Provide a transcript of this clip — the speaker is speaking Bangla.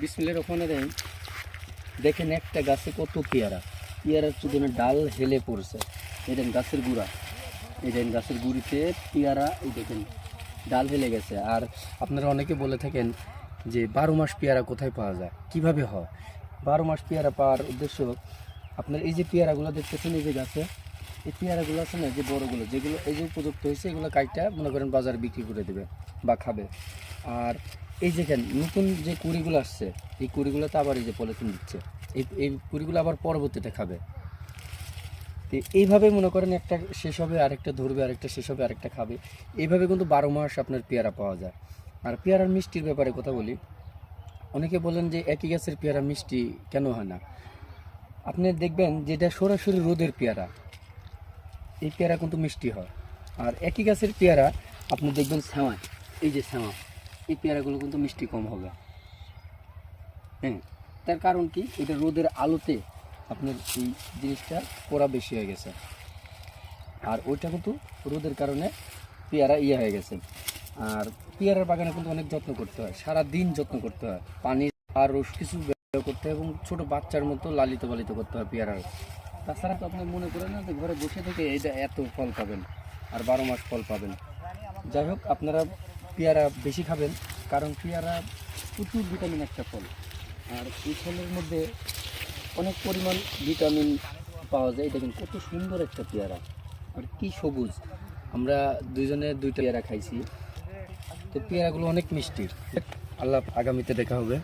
বিসমিল্লাহির রহমানির রহিম। দেখেন একটা গাছে কত পেয়ারা, পেয়ারার চুদনের ডাল হেলে পড়ছে। এই দেখেন গাছের গুঁড়া, এই দেখেন গাছের গুঁড়িতে পেয়ারা, এই দেখেন ডাল হেলে গেছে। আর আপনারা অনেকে বলে থাকেন যে 12 মাস পেয়ারা কোথায় পাওয়া যায়, কিভাবে হয়। 12 মাস পেয়ারা পাওয়ার উদ্দেশ্য, আপনার এই যে পেয়ারাগুলো দেখতেছেন এই যে গাছে, এই পেয়ারাগুলো আছে না, যে বড়গুলো যেগুলো এই যে উপযুক্ত হয়েছে, এগুলো কাইটা মনে করেন বাজারে বিক্রি করে দেবে বা খাবে। আর এই যেখান নতুন যে কুড়িগুলো আসছে, এই কুড়িগুলোতে আবার এই যে পলিথিন দিচ্ছে, এই কুড়িগুলো আবার পরবর্তীতে খাবে। তো এইভাবে মনে করেন একটা শেষ হবে, আরেকটা ধরবে, আরেকটা শেষ হবে, আরেকটা খাবে। এইভাবে কিন্তু 12 মাস আপনার পেয়ারা পাওয়া যায়। আর পেয়ারার মিষ্টির ব্যাপারে কথা বলি। অনেকে বলেন যে একই গাছের পেয়ারা মিষ্টি কেন হয় না। আপনি দেখবেন যেটা সরাসরি রোদের পেয়ারা, এই পেয়ারা কিন্তু মিষ্টি হয়। আর একই গাছের পেয়ারা আপনি দেখবেন ছাওয়ায়, এই যে ছাওয়া, এই পেয়ারাগুলো কিন্তু মিষ্টি কম হবে। হ্যাঁ, তার কারণ কি, এটা রোদের আলোতে আপনার এই জিনিসটা পোড়া বেশি হয়ে গেছে। আর ওইটা কিন্তু রোদের কারণে পেয়ারা হয়ে গেছে। আর পেয়ারার বাগানে কিন্তু অনেক যত্ন করতে হয়, সারা দিন যত্ন করতে হয়, পানি আর রস কিছু ব্যবহার করতে হয়, এবং ছোট বাচ্চার মতো লালিত পালিত করতে হয় পেয়ারার। তাছাড়া তো আপনি মনে করেন না যে ঘরে বসে থেকে এটা এত ফল পাবেন আর 12 মাস ফল পাবেন। যাই হোক, আপনারা পেয়ারা বেশি খাবেন, কারণ পেয়ারা প্রচুর ভিটামিন একটা ফল। আর এই ফলের মধ্যে অনেক পরিমাণ ভিটামিন পাওয়া যায়। দেখুন কত সুন্দর একটা পেয়ারা, আর কি সবুজ। আমরা দুইজনে দুইটা পেয়ারা খাইছি, তো পেয়ারাগুলো অনেক মিষ্টি। আল্লাহ, আগামীতে দেখা হবে।